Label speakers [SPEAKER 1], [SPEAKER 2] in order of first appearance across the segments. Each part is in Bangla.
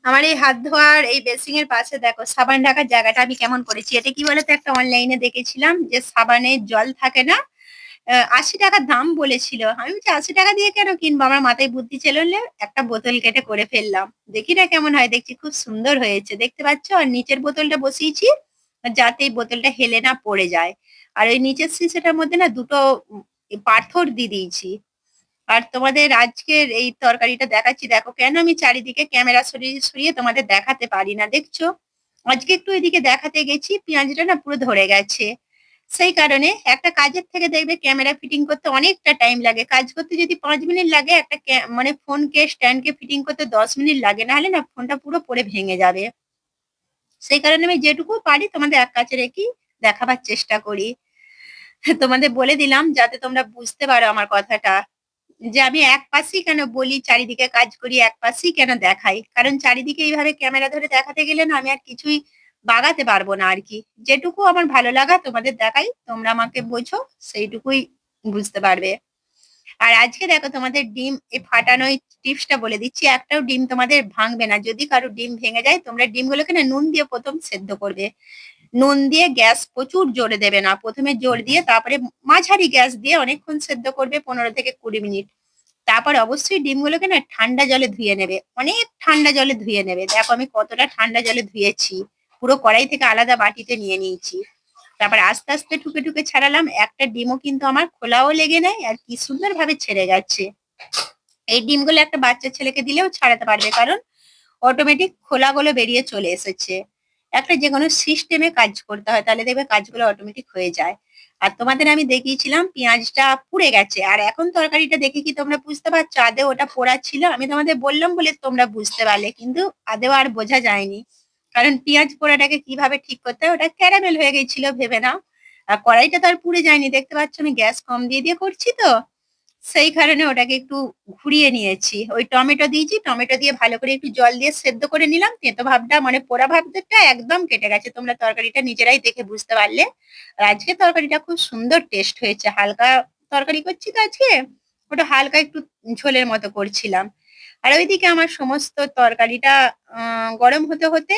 [SPEAKER 1] আমার এই হাত ধোয়ার এই বেসিং এর পাশে দেখো সাবান রাখার জায়গাটা আমি কেমন করেছি। এটা কি বলতো, একটা অনলাইনে দেখেছিলাম যে সাবানের জল থাকে না, ৮০ টাকা দাম বলেছিল। আমি বলছি ৮০ টাকা দিয়ে কেন কিনবো, আমার মাথায় বুদ্ধি চললে একটা বোতল কেটে করে ফেললাম। দেখি না কেমন হয়, দেখছি খুব সুন্দর হয়েছে, দেখতে পাচ্ছ। আর নিচের বোতলটা বসিয়েছি যাতে এই বোতলটা হেলে না পড়ে যায়। আর ওই নিচের শিশেটার মধ্যে না দুটো পাথর দিয়ে দিয়েছি। আর তোমাদের আজকের এই তরকারিটা দেখাচ্ছি, দেখো কেন আমি চারিদিকে ক্যামেরা সরিয়ে সরিয়ে তোমাদের দেখাতে পারি না, দেখছো। আজকে একটু এদিকে দেখাতে গেছি, পেঁয়াজটা না পুরো ধরে গেছে। সেই কারণে একটা কাজের থেকে দেখবে ক্যামেরা ফিটিং করতে অনেকটা টাইম লাগে, কাজ করতে যদি 5 মিনিট লাগে, একটা মানে ফোনকে স্ট্যান্ডকে ফিটিং করতে 10 মিনিট লাগে, নাহলে না ফোনটা পুরো পড়ে ভেঙে যাবে। সেই কারণে আমি যেটুকু পারি তোমাদের এক কাছে রেখেই দেখাবার চেষ্টা করি। তোমাদের বলে দিলাম যাতে তোমরা বুঝতে পারো আমার কথাটা, যে আমি এক পাশেই কেন বলি চারিদিকে কাজ করি, এক পাশেই কেন দেখাই, কারণ চারিদিকে এইভাবে ক্যামেরা ধরে দেখাতে গেলে না আমি আর কিছুই বাগাতে পারবো না আর কি। যেটুকু আমার ভালো লাগা তোমাদের দেখাই, তোমরা আমাকে বোঝো, সেইটুকুই বুঝতে পারবে। আর আজকে দেখো তোমাদের ডিম এই ফাটানো টিপসটা বলে দিচ্ছি, একটাও ডিম তোমাদের ভাঙবে না। যদি কারো ডিম ভেঙে যায়, তোমরা ডিমগুলোকে না নুন দিয়ে প্রথম সেদ্ধ করবে। নুন দিয়ে গ্যাস প্রচুর জোরে দেবে না, প্রথমে জোর দিয়ে তারপরে মাঝারি গ্যাস দিয়ে অনেকক্ষণ সেদ্ধ করবে, 15 থেকে 20 মিনিট। তারপর অবশ্যই ডিমগুলোকে না ঠান্ডা জলে ধুয়ে নেবে, অনেক ঠান্ডা জলে ধুয়ে নেবে। দেখো আমি কতটা ঠান্ডা জলে ধুয়েছি, পুরো কড়াই থেকে আলাদা বাটিতে নিয়ে নিয়েছি। তারপর আস্তে আস্তে ঠুকে ঠুকে ছাড়ালাম, একটা ডিমও কিন্তু আমার খোলাও লেগে নেয়, আর কি সুন্দর ভাবে ছেড়ে গেছে। এই ডিমগুলো একটা বাচ্চা ছেলেকে দিলেও ছাড়াতে পারবে, কারণ অটোমেটিক খোলাগুলো বেরিয়ে চলে এসেছে। একটা যে কোনো সিস্টেমে কাজ করতে হয়, তাহলে দেখবে কাজগুলো অটোমেটিক হয়ে যায়। আর তোমাদের আমি দেখিয়েছিলাম পেঁয়াজটা পুড়ে গেছে, আর এখন তরকারিটা দেখে কি তোমরা বুঝতে পারছো আদৌ ওটা পোড়া ছিল? আমি তোমাদের বললাম বলে তোমরা বুঝতে পারলে, কিন্তু আদৌ আর বোঝা যায়নি। কারণ পেঁয়াজ পোড়াটাকে কিভাবে ঠিক করতে হয়, ওটা ক্যারামেল হয়ে গেছিল ভেবে নাও। আর কড়াইটা তো আর পুড়ে যায়নি, দেখতে পাচ্ছ আমি গ্যাস কম দিয়ে দিয়ে করছি তো, সেই কারণে ওটাকে একটু ঘুরিয়ে নিয়েছি। ওই টমেটো দিয়েছি, টমেটো দিয়ে ভালো করে একটু জল দিয়ে সেদ্ধ করে নিলাম, তেঁতো ভাবটা মানে পোড়া ভাবটা একদম কেটে গেছে। তোমরা তরকারিটা নিজেরাই দেখে বুঝতে পারলে। আর আজকে তরকারিটা খুব সুন্দর টেস্ট হয়েছে, হালকা তরকারি করছি তো আজকে, ওটা হালকা একটু ঝোলের মতো করছিলাম। আর ওইদিকে আমার সমস্ত তরকারিটা গরম হতে হতে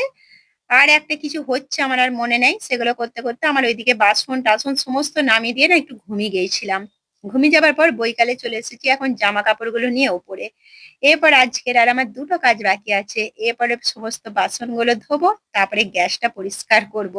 [SPEAKER 1] আর একটা কিছু হচ্ছে আমার আর মনে নেই, সেগুলো করতে করতে আমার ওইদিকে বাসন টাসন সমস্ত নামিয়ে দিয়ে না একটু ঘুমিয়ে গিয়েছিলাম। ঘুমিয়ে যাবার পর বৈকালে চলে এসেছি এখন জামা কাপড়গুলো নিয়ে ওপরে। এরপর আজকের আর আমার দুটো কাজ বাকি আছে, এরপরে সমস্ত বাসনগুলো ধোবো, তারপরে গ্যাসটা পরিষ্কার করব।